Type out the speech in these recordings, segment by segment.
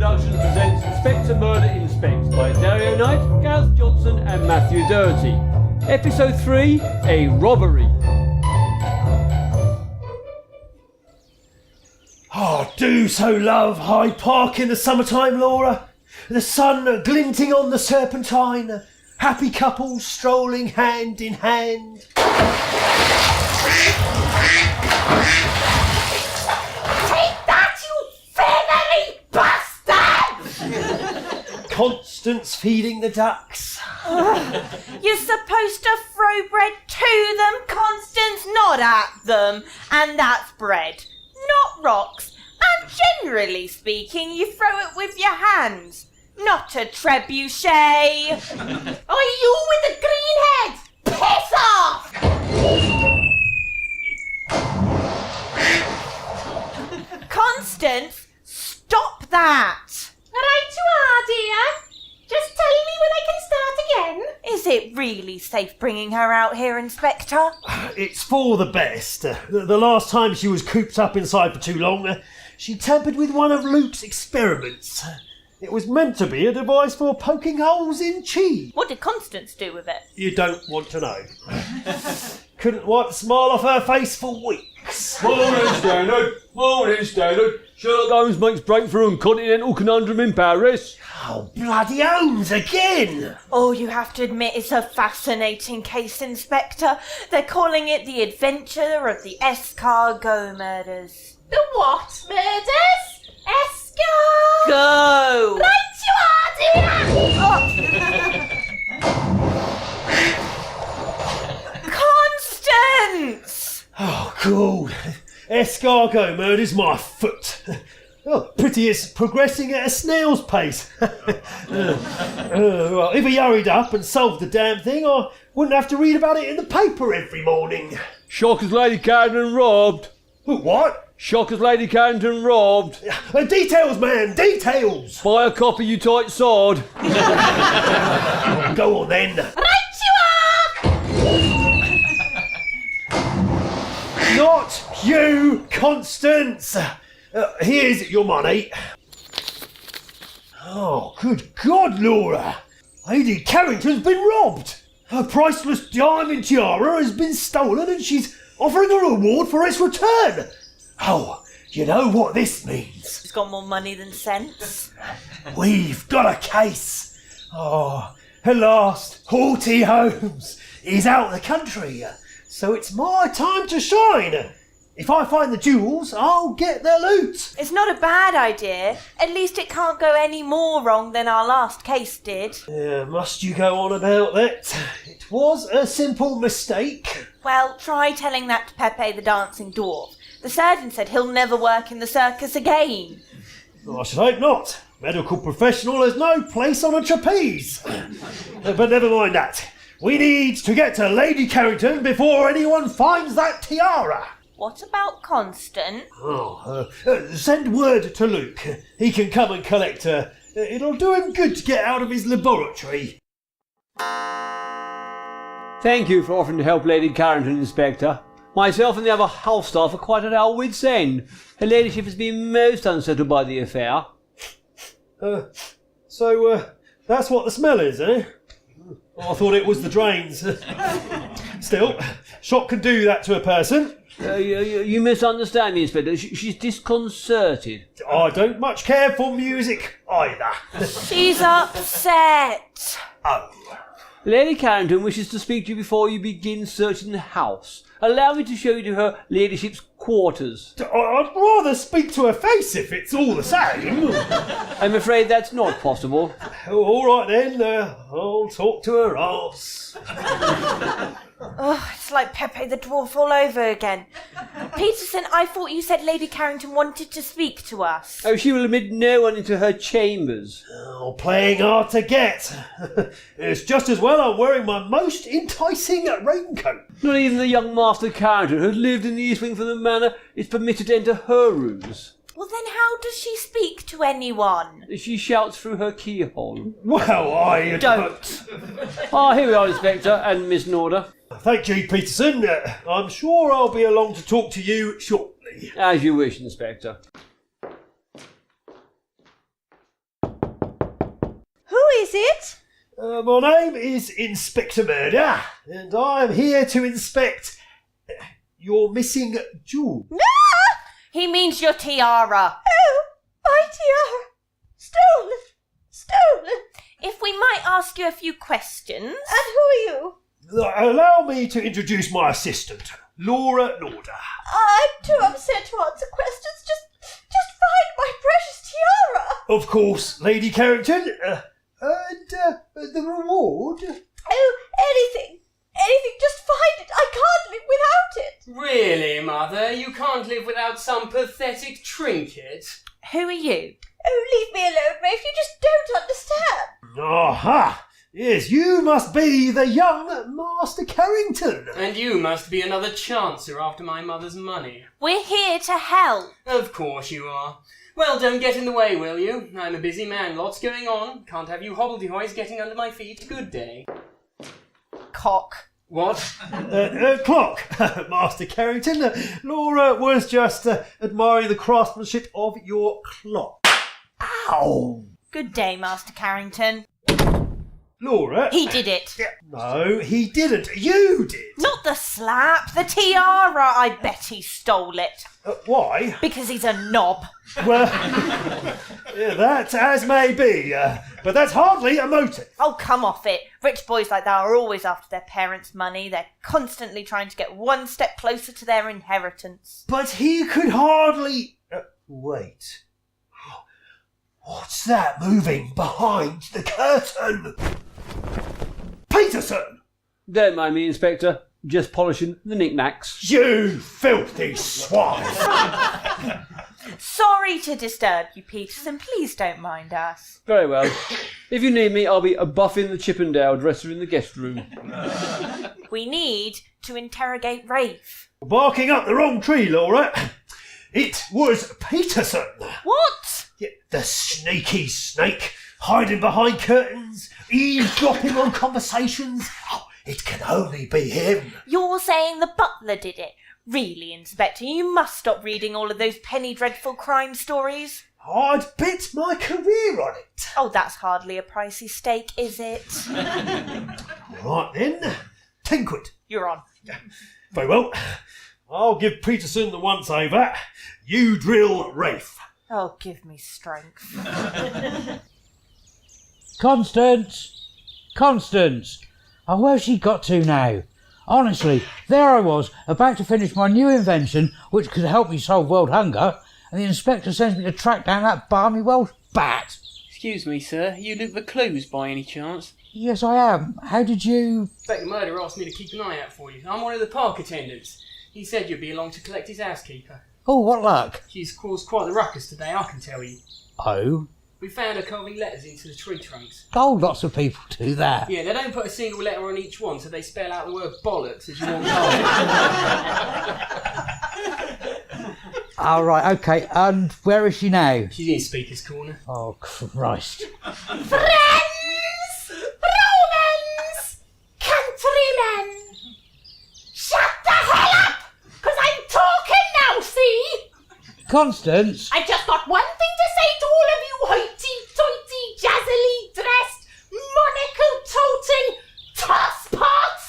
Productions presents Inspector Murder Inspect by Dario Knight, Gareth Johnson and Matthew Doherty. Episode 3, A Robbery. Oh, do so love Hyde Park in the summertime, Laura. The sun glinting on the Serpentine. Happy couples strolling hand in hand. Take that, you feathery bastard! Constance feeding the ducks. You're supposed to throw bread to them, Constance, not at them. And that's bread, not rocks. And generally speaking, you throw it with your hands, not a trebuchet. Oi, you with the green head! Piss off! Constance, stop that! Right you are, dear. Just tell me when I can start again. Is it really safe bringing her out here, Inspector? It's for the best. The last time she was cooped up inside for too long, she tampered with one of Luke's experiments. It was meant to be a device for poking holes in cheese. What did Constance do with it? You don't want to know. Couldn't wipe the smile off her face for weeks. Morning, Standard. Morning, Standard. Sherlock Holmes makes breakthrough on continental conundrum in Paris. Oh, bloody Holmes again! Oh, you have to admit it's a fascinating case, Inspector. They're calling it the adventure of the escargot murders. The what murders? Escargot! Go! Right you are, dear! Constance! Oh, cool. Escargot murder's my foot. Oh, pity it's progressing at a snail's pace. Well, if he hurried up and solved the damn thing, I wouldn't have to read about it in the paper every morning. Shock as Lady Carrington robbed. What? Shock as Lady Carrington robbed. Details, man, details! Buy a copy, you tight sod. Go on then. Right you are! Not you, Constance! Here's your money. Oh, good God, Laura! Lady Carrington's been robbed! Her priceless diamond tiara has been stolen and she's offering a reward for its return! Oh, you know what this means? She's got more money than sense. We've got a case! Oh, at last, haughty Holmes is out of the country, so it's my time to shine! If I find the jewels, I'll get their loot. It's not a bad idea. At least it can't go any more wrong than our last case did. Must you go on about that? It was a simple mistake. Well, try telling that to Pepe the dancing dwarf. The surgeon said he'll never work in the circus again. I should hope not. Medical professional has no place on a trapeze. But never mind that. We need to get to Lady Carrington before anyone finds that tiara. What about Constance? Send word to Luke. He can come and collect her. It'll do him good to get out of his laboratory. Thank you for offering to help Lady Carrington, Inspector. Myself and the other house staff are quite at our wits' end. Her ladyship has been most unsettled by the affair. So that's what the smell is, eh? I thought it was the drains. Still, shock can do that to a person. You misunderstand me, Inspector. She's disconcerted. I don't much care for music either. She's upset. Oh. Lady Carrington wishes to speak to you before you begin searching the house. Allow me to show you to her ladyship's quarters. I'd rather speak to her face if it's all the same. I'm afraid that's not possible. All right then, I'll talk to her arse. Oh, it's like Pepe the dwarf all over again. Peterson, I thought you said Lady Carrington wanted to speak to us. Oh, she will admit no one into her chambers. Oh, playing hard to get. It's just as well I'm wearing my most enticing raincoat. Not even the young Master Carrington, who has lived in the East Wing for the manor, is permitted to enter her rooms. Well, then how does she speak to anyone? She shouts through her keyhole. Well, I don't. Here we are, Inspector, and Miss Norder. Thank you, Peterson. I'm sure I'll be along to talk to you shortly. As you wish, Inspector. it? My name is Inspector Murder, and I am here to inspect your missing jewel. Ah! He means your tiara. Oh, my tiara. Stolen. Stolen. If we might ask you a few questions. And who are you? Allow me to introduce my assistant, Laura Lauder. I'm too upset to answer questions. Just find my precious tiara. Of course, Lady Carrington. And the reward? Oh, anything. Anything, just find it. I can't live without it. Really, Mother? You can't live without some pathetic trinket? Who are you? Oh, leave me alone, Rafe. You just don't understand. Aha! Yes, you must be the young Master Carrington. And you must be another chancer after my mother's money. We're here to help. Of course you are. Well, don't get in the way, will you? I'm a busy man, lots going on. Can't have you hobbledehoys getting under my feet. Good day. Cock. What? Clock, Master Carrington. Laura was just admiring the craftsmanship of your clock. Ow! Good day, Master Carrington. Laura? He did it. No, he didn't. You did. Not the slap, the tiara. I bet he stole it. Why? Because he's a knob. Well, yeah, that as may be, but that's hardly a motive. Oh, come off it. Rich boys like that are always after their parents' money. They're constantly trying to get one step closer to their inheritance. But he could hardly... wait. What's that moving behind the curtain? Peterson! Don't mind me, Inspector. Just polishing the knickknacks. You filthy swine! Sorry to disturb you, Peterson. Please don't mind us. Very well. If you need me, I'll be buffing the Chippendale dresser in the guest room. We need to interrogate Rafe. Barking up the wrong tree, Laura. It was Peterson. What? Yeah, the sneaky snake, hiding behind curtains, eavesdropping on conversations. Oh, it can only be him. You're saying the butler did it? Really, Inspector, you must stop reading all of those penny dreadful crime stories. I'd bet my career on it. Oh, that's hardly a pricey steak, is it? Right then, 10 quid. You're on. Very well. I'll give Peterson the once-over. You drill Rafe. Oh, give me strength. Constance! Constance! Oh, where's she got to now? Honestly, there I was, about to finish my new invention, which could help me solve world hunger, and the inspector sends me to track down that balmy Welsh bat. Excuse me, sir. You look the clues by any chance? Yes, I am. How did you... Inspector Murder asked me to keep an eye out for you. I'm one of the park attendants. He said you'd be along to collect his housekeeper. Oh, what luck. She's caused quite the ruckus today, I can tell you. Oh? We found her carving letters into the tree trunks. Oh, lots of people do that. Yeah, they don't put a single letter on each one, so they spell out the word bollocks as you walk past. All right, okay, and where is she now? She's in Speaker's Corner. Oh, Christ. Friends! Romans! Countrymen! Shut the hell up! Because I'm talking now, see? Constance? I've just got one thing to say to all of you hoity-toity, jazzily dressed, monocle-toting tosspots!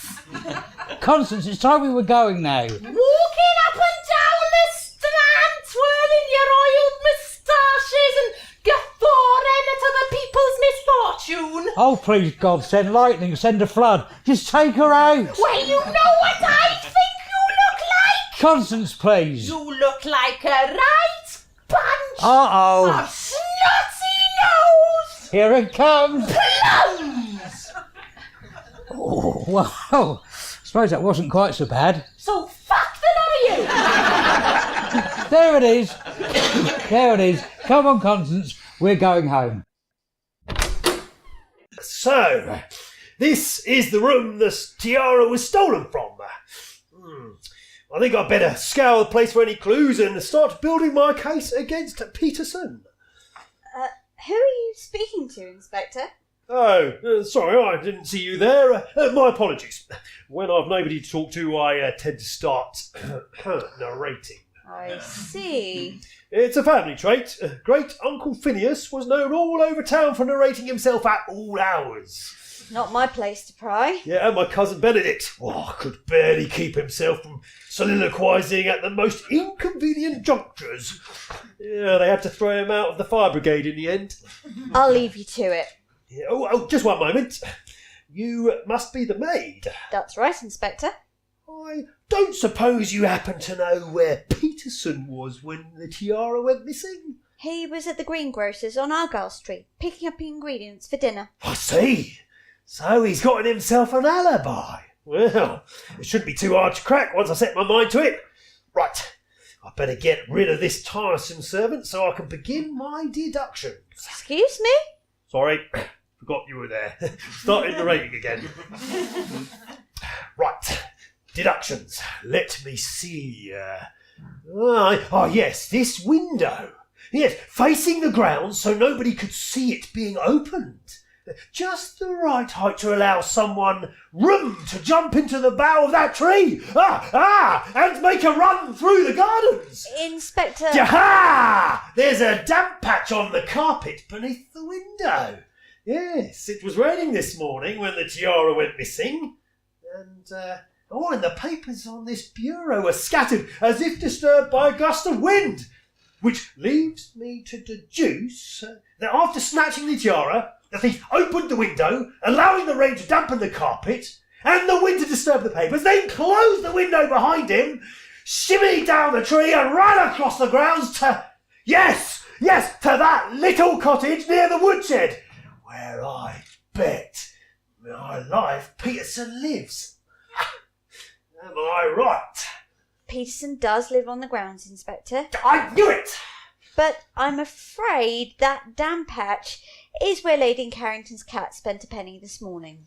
Constance, it's time we were going now. Walking up and down the strand, twirling your oiled moustaches and guffawing at other people's misfortune. Oh, please, God, send lightning, send a flood. Just take her out. Well, you know what I think you look like? Constance, please. You look like a right bunch Uh-oh. of snotty nose Here it comes. plums. Oh, well, I suppose that wasn't quite so bad. So fucked are you? There it is. There it is. Come on, Constance. We're going home. So, this is the room the tiara was stolen from. I think I'd better scour the place for any clues and start building my case against Peterson. Who are you speaking to, Inspector? Oh, sorry, I didn't see you there. My apologies. When I've nobody to talk to, I tend to start narrating. I see. It's a family trait. Great Uncle Phineas was known all over town for narrating himself at all hours. Not my place to pry. Yeah, and my cousin Benedict could barely keep himself from soliloquising at the most inconvenient junctures. Yeah, they had to throw him out of the fire brigade in the end. I'll leave you to it. Yeah, just one moment. You must be the maid. That's right, Inspector. I don't suppose you happen to know where Peterson was when the tiara went missing? He was at the greengrocer's on Argyle Street, picking up ingredients for dinner. I see. So he's gotten himself an alibi. Well, it shouldn't be too hard to crack once I set my mind to it. Right, I better get rid of this tiresome servant so I can begin my deductions. Excuse me? Sorry, forgot you were there. Started narrating again. Right, deductions. Let me see. Yes, this window. Yes, facing the ground so nobody could see it being opened. Just the right height to allow someone room to jump into the bough of that tree. And make a run through the gardens. Inspector... Jaha! There's a damp patch on the carpet beneath the window. Yes, it was raining this morning when the tiara went missing. And the papers on this bureau are scattered as if disturbed by a gust of wind. Which leads me to deduce that after snatching the tiara, the thief opened the window, allowing the rain to dampen the carpet, and the wind to disturb the papers, then closed the window behind him, shimmied down the tree and ran across the grounds to... Yes, to that little cottage near the woodshed, where I bet my life Peterson lives. Am I right? Peterson does live on the grounds, Inspector. I knew it! But I'm afraid that damp patch is where Lady Carrington's cat spent a penny this morning.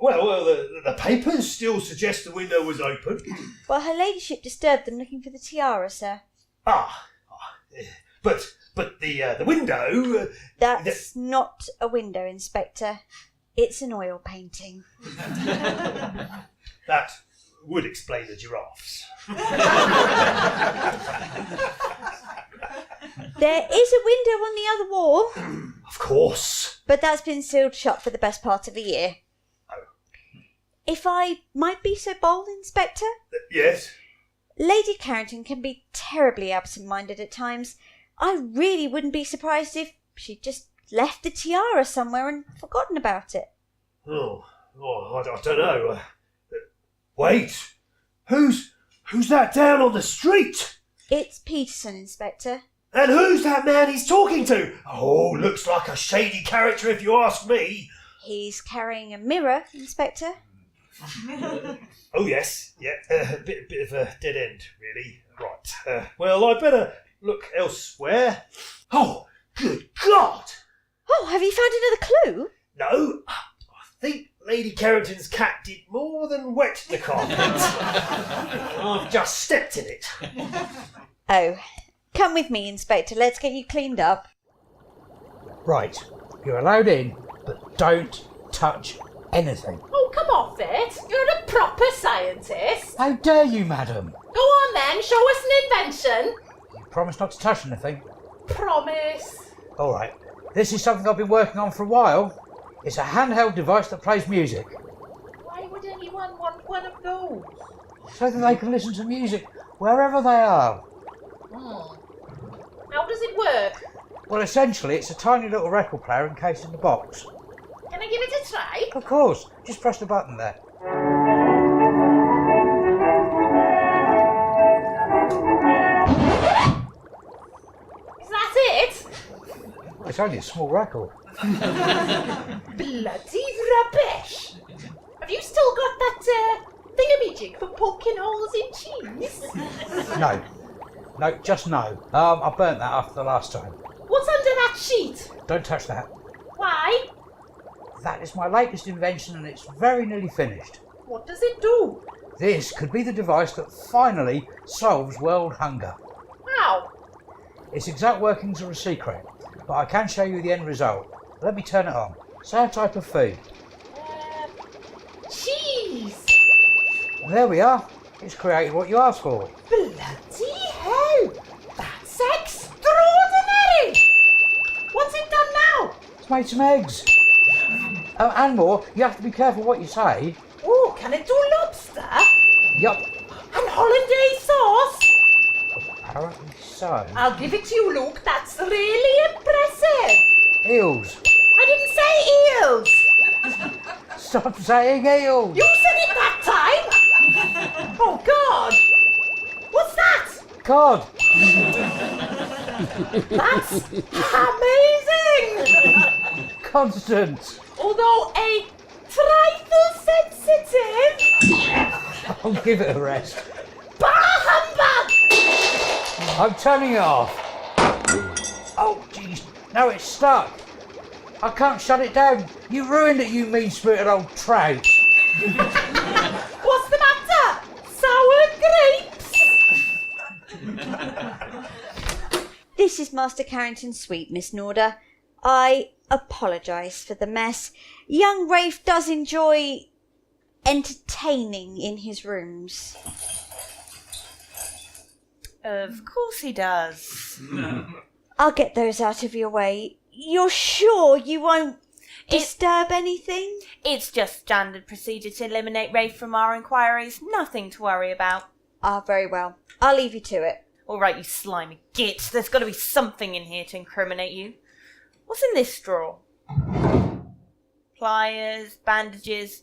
Well, the papers still suggest the window was open. Well, her ladyship disturbed them looking for the tiara, sir. But the window... That's not a window, Inspector. It's an oil painting. That would explain the giraffes. There is a window on the other wall. Of course. But that's been sealed shut for the best part of a year. Oh. If I might be so bold, Inspector? Yes? Lady Carrington can be terribly absent-minded at times. I really wouldn't be surprised if she'd just left the tiara somewhere and forgotten about it. I don't know. Wait, who's that down on the street? It's Peterson, Inspector. And who's that man he's talking to? Looks like a shady character if you ask me. He's carrying a mirror, Inspector. Oh yes, yeah, a bit of a dead end, really. Right, well, I'd better look elsewhere. Oh, good God! Oh, have you found another clue? No, I think Lady Carrington's cat did more than wet the carpet. I've just stepped in it. Oh, come with me, Inspector. Let's get you cleaned up. Right, you're allowed in, but don't touch anything. Oh, come off it. You're a proper scientist. How dare you, madam? Go on then, show us an invention. You promise not to touch anything? Promise. All right, this is something I've been working on for a while. It's a handheld device that plays music. Why would anyone want one of those? So that they can listen to music wherever they are. How does it work? Well, essentially, it's a tiny little record player encased in the box. Can I give it a try? Of course, just press the button there. Is that it? It's only a small record. Bloody rubbish! Have you still got that thingamajig for poking holes in cheese? No, just no. I burnt that after the last time. What's under that sheet? Don't touch that. Why? That is my latest invention and it's very nearly finished. What does it do? This could be the device that finally solves world hunger. How? Its exact workings are a secret, but I can show you the end result. Let me turn it on. Say a type of food. Cheese! There we are. It's created what you asked for. Bloody hell! That's extraordinary! What's it done now? It's made some eggs. Oh, and more, you have to be careful what you say. Oh, can it do lobster? Yup, And hollandaise sauce? apparently so. I'll give it to you, Luke. That's really impressive. Eels. I didn't say eels. Stop saying eels. You said it that time. Oh, God. What's that? God. That's amazing. Constance. Although a trifle sensitive. I'll give it a rest. Bah humbug! I'm turning it off. Oh, jeez. No, it's stuck. I can't shut it down. You ruined it, you mean-spirited old trout. What's the matter? Sour grapes? This is Master Carrington's suite, Miss Norda. I apologise for the mess. Young Rafe does enjoy entertaining in his rooms. Of course he does. I'll get those out of your way. You're sure you won't disturb anything? It's just standard procedure to eliminate Rafe from our inquiries. Nothing to worry about. Ah, very well. I'll leave you to it. All right, you slimy git. There's got to be something in here to incriminate you. What's in this drawer? Pliers, bandages,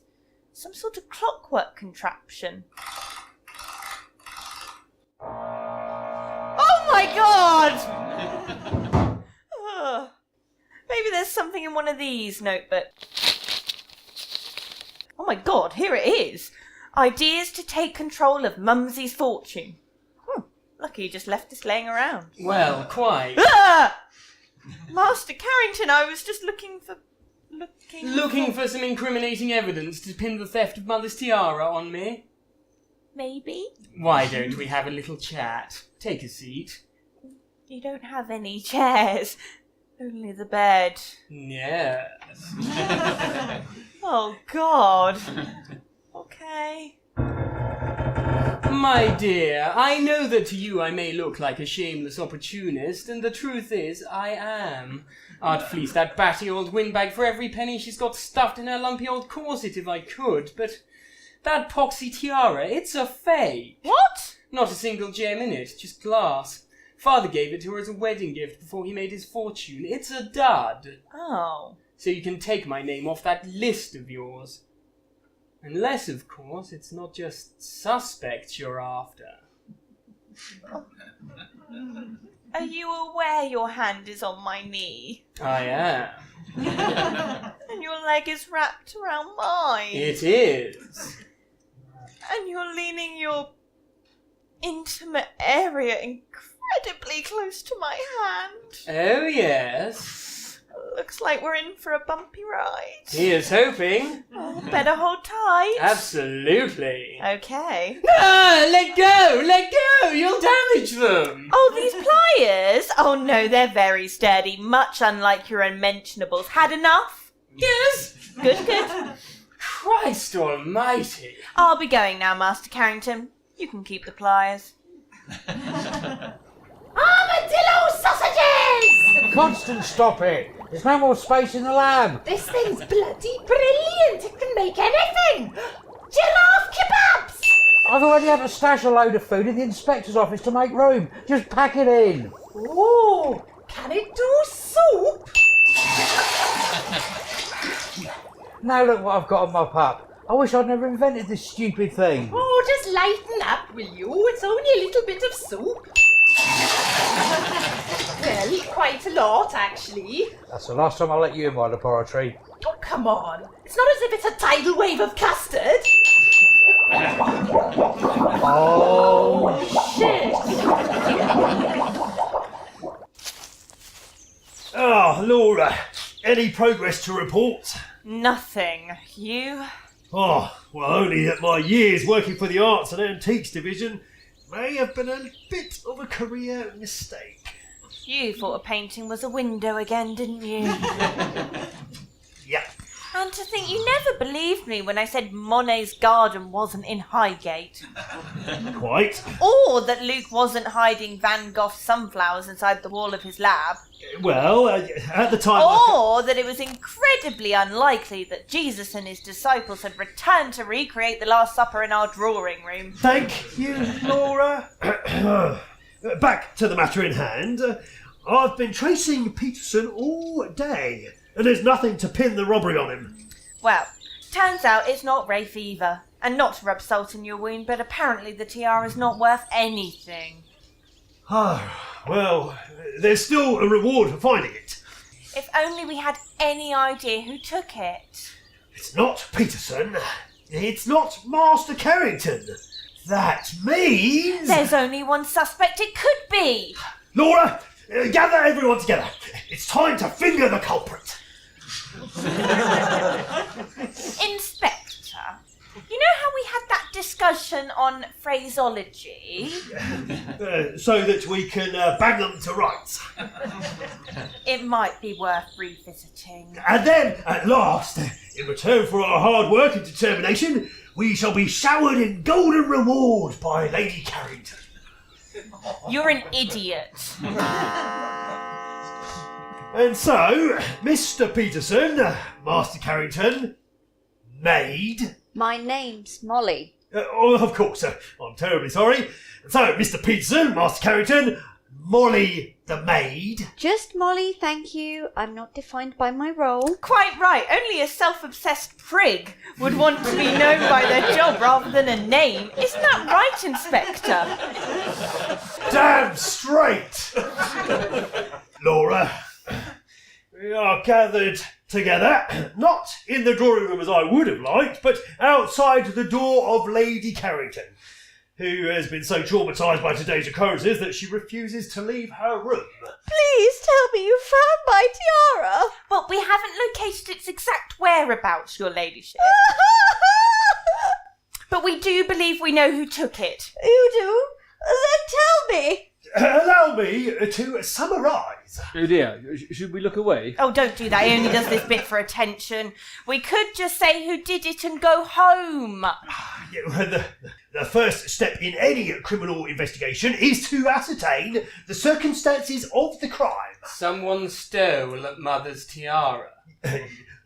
some sort of clockwork contraption. Oh my God! Ugh. Maybe there's something in one of these notebooks. Oh my God, here it is. Ideas to take control of Mumsy's fortune. Lucky you just left this laying around. Well, quite. Ah! Master Carrington, I was just looking for some incriminating evidence to pin the theft of Mother's tiara on me. Maybe? Why don't we have a little chat? Take a seat. You don't have any chairs. Only the bed. Yes. Oh, God. Okay. My dear, I know that to you I may look like a shameless opportunist, and the truth is, I am. I'd fleece that batty old windbag for every penny she's got stuffed in her lumpy old corset if I could, but that poxy tiara, it's a fake. What? Not a single gem in it, just glass. Father gave it to her as a wedding gift before he made his fortune. It's a dud. Oh. So you can take my name off that list of yours. Unless, of course, it's not just suspects you're after. Are you aware your hand is on my knee? I am. And your leg is wrapped around mine? It is. And you're leaning your intimate area incredibly close to my hand. Oh, yes. Looks like we're in for a bumpy ride. Here's hoping. Oh, better hold tight. Absolutely. Okay. Ah, let go! Let go! You'll damage them! Oh, these pliers? Oh no, they're very sturdy, much unlike your unmentionables. Had enough? Yes! Good, good. Christ almighty! I'll be going now, Master Carrington. You can keep the pliers. Armadillo sausages! Constance, stop it. There's no more space in the lab. This thing's bloody brilliant. It can make anything. Giraffe kebabs! I've already had to stash a load of food in the inspector's office to make room. Just pack it in. Oh, can it do soup? Now look what I've got to mop up. I wish I'd never invented this stupid thing. Oh, just lighten up, will you? It's only a little bit of soup. Well, quite a lot, actually. That's the last time I'll let you in my laboratory. Oh, come on. It's not as if it's a tidal wave of custard. Oh, Shit. Ah, Laura, any progress to report? Nothing. You? Oh, well, only that my years working for the Arts and Antiques Division may have been a bit of a career mistake. You thought a painting was a window again, didn't you? Yeah. And to think you never believed me when I said Monet's garden wasn't in Highgate. Quite. Or that Luke wasn't hiding Van Gogh's sunflowers inside the wall of his lab. Well, at the time... Or that it was incredibly unlikely that Jesus and his disciples had returned to recreate the Last Supper in our drawing room. Thank you, Laura. Back to the matter in hand. I've been tracing Peterson all day, and there's nothing to pin the robbery on him. Well, turns out it's not Rafe either. And not to rub salt in your wound, but apparently the tiara's not worth anything. Well, there's still a reward for finding it. If only we had any idea who took it. It's not Peterson. It's not Master Carrington. That means... There's only one suspect it could be. Laura, gather everyone together. It's time to finger the culprit. Inspector, you know how we had that discussion on phraseology? So that we can bang them to rights. It might be worth revisiting. And then, at last, in return for our hard work and determination, we shall be showered in golden reward by Lady Carrington. You're an idiot. And so, Mr. Peterson, Master Carrington, maid... My name's Molly. Of course, I'm terribly sorry. So, Mr. Peterson, Master Carrington, Molly the maid. Just Molly, thank you. I'm not defined by my role. Quite right. Only a self-obsessed prig would want to be known by their job rather than a name. Isn't that right, Inspector? Damn straight! Laura, we are gathered together, not in the drawing room as I would have liked, but outside the door of Lady Carrington, who has been so traumatised by today's occurrences that she refuses to leave her room. Please tell me you found my tiara. Well, we haven't located its exact whereabouts, Your Ladyship. But we do believe we know who took it. You do? Then tell me. Allow me to summarise. Oh dear, should we look away? Oh, don't do that. He only does this bit for attention. We could just say who did it and go home. The first step in any criminal investigation is to ascertain the circumstances of the crime. Someone stole Mother's tiara.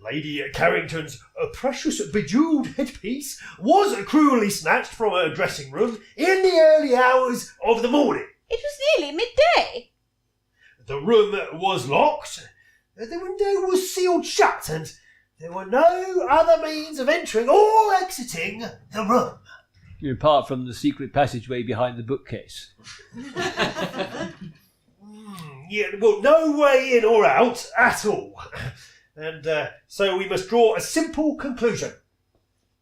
Lady Carrington's precious bejewelled headpiece was cruelly snatched from her dressing room in the early hours of the morning. It was nearly midday. The room was locked, the window was sealed shut, and there were no other means of entering or exiting the room. Apart from the secret passageway behind the bookcase. No way in or out at all. And so we must draw a simple conclusion.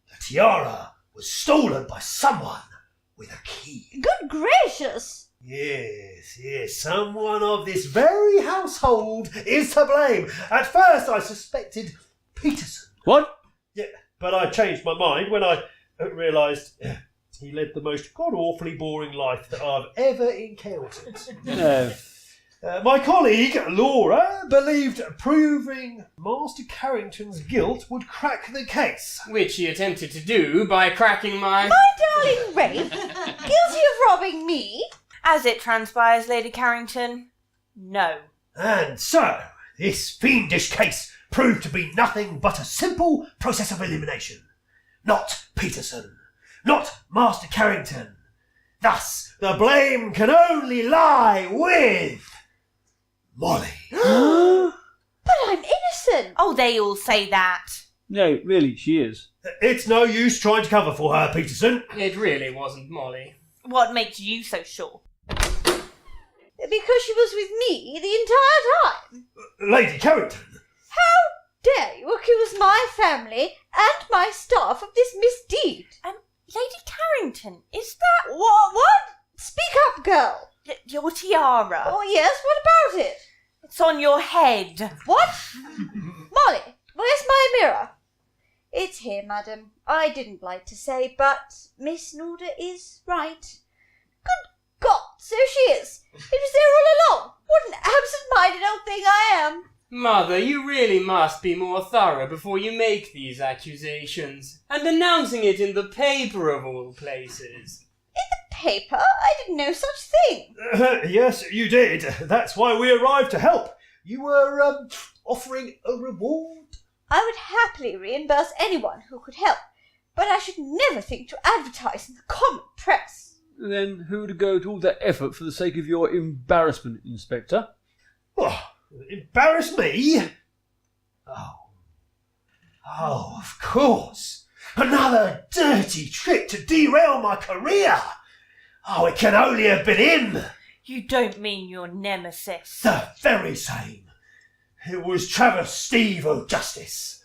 The tiara was stolen by someone with a key. Good gracious. Yes, someone of this very household is to blame. At first I suspected Peterson. What? Yeah, but I changed my mind when I realised he led the most god-awfully boring life that I've ever encountered. No. My colleague, Laura, believed proving Master Carrington's guilt would crack the case. Which he attempted to do by cracking my... My darling Rafe, guilty of robbing me? As it transpires, Lady Carrington, no. And so, this fiendish case proved to be nothing but a simple process of elimination. Not Peterson. Not Master Carrington. Thus, the blame can only lie with... Molly. But I'm innocent. Oh, they all say that. No, really, she is. It's no use trying to cover for her, Peterson. It really wasn't Molly. What makes you so sure? Because she was with me the entire time. Lady Carrington. How dare you accuse my family and my staff of this misdeed? Lady Carrington, is that... What? Speak up, girl. Your tiara? Oh, yes, what about it? It's on your head. What? Molly, where's my mirror? It's here, madam. I didn't like to say, but Miss Norda is right. Good God, so she is. It was there all along. What an absent-minded old thing I am. Mother, you really must be more thorough before you make these accusations. And announcing it in the paper of all places. Paper? I didn't know such thing. Yes, you did. That's why we arrived to help. You were, offering a reward? I would happily reimburse anyone who could help, but I should never think to advertise in the common press. Then who would go to all that effort for the sake of your embarrassment, Inspector? Oh, embarrass me? Oh, of course. Another dirty trick to derail my career. Oh, it can only have been him. You don't mean your nemesis. The very same. It was Travis Steve O'Justice.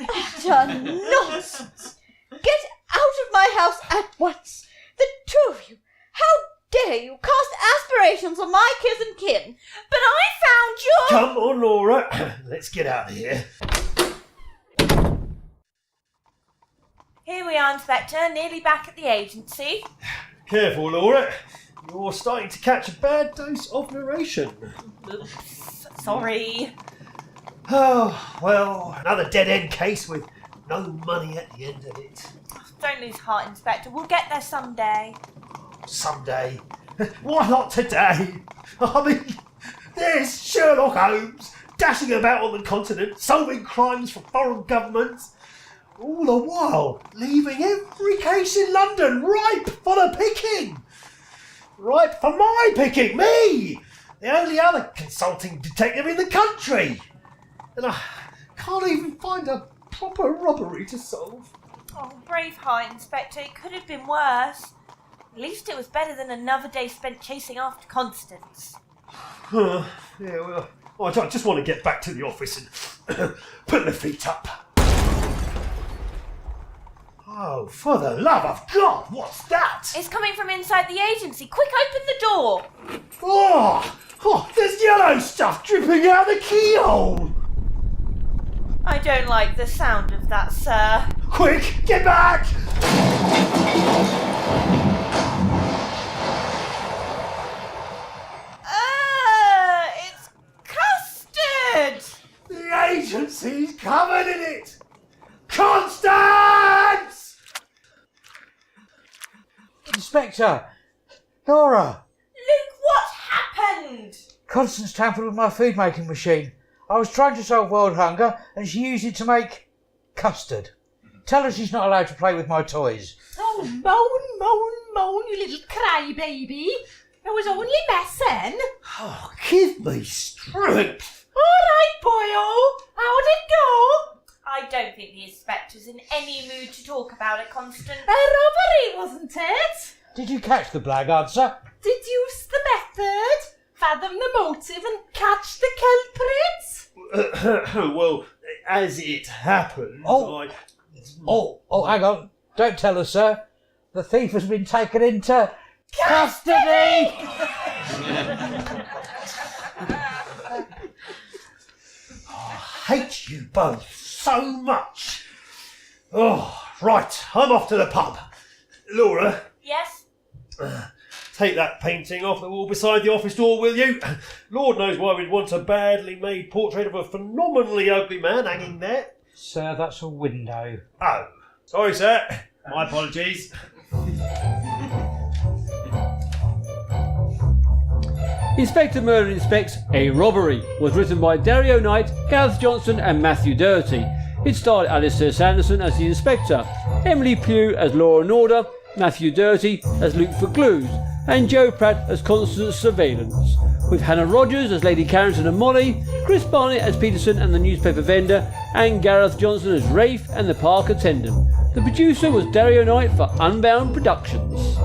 Utter nonsense! Get out of my house at once! The two of you! How dare you cast aspirations on my kiss and kin? But I found your... Come on, Laura. Let's get out of here. Here we are, Inspector, nearly back at the agency. Careful, Laura. You're starting to catch a bad dose of narration. Oops, sorry. Oh, well, another dead-end case with no money at the end of it. Don't lose heart, Inspector. We'll get there someday. Someday. Why not today? I mean, there's Sherlock Holmes dashing about on the continent, solving crimes for foreign governments, all the while leaving every case in London ripe for the picking. Ripe for my picking, me! The only other consulting detective in the country. And I can't even find a proper robbery to solve. Oh, brave heart, Inspector. It could have been worse. At least it was better than another day spent chasing after Constance. Yeah, well, I just want to get back to the office and put my feet up. Oh, for the love of God, what's that? It's coming from inside the agency. Quick, open the door. Oh, there's yellow stuff dripping out the keyhole. I don't like the sound of that, sir. Quick, get back! It's custard! The agency's covered in it! Constance! Inspector! Laura! Luke, what happened? Constance tampered with my food making machine. I was trying to solve world hunger and she used it to make custard. Tell her she's not allowed to play with my toys. Oh, moan, you little crybaby. I was only messing. Oh, give me strength. All right, boyo. How'd it go? I don't think the inspector's in any mood to talk about it, Constance. A robbery, wasn't it? Did you catch the blackguard, sir? Deduce the method, fathom the motive and catch the culprit? Well, as it happened, Oh, hang on. Don't tell her, sir. The thief has been taken into custody! I hate you both so much. Oh, right, I'm off to the pub. Laura, Yes? take that painting off the wall beside the office door, will you? Lord knows why we'd want a badly made portrait of a phenomenally ugly man hanging there. Sir, that's a window. Oh, sorry, sir. My apologies. Inspector Murder Inspects A Robbery was written by Dario Knight, Gareth Johnson and Matthew Doherty. It starred Alistair Sanderson as the Inspector, Emily Pugh as Law and Order, Matthew Doherty as Luke for Clues, and Joe Pratt as Constance Surveillance, with Hannah Rogers as Lady Carrington and Molly, Chris Barnett as Peterson and the newspaper vendor, and Gareth Johnson as Rafe and the park attendant. The producer was Dario Knight for Unbound Productions.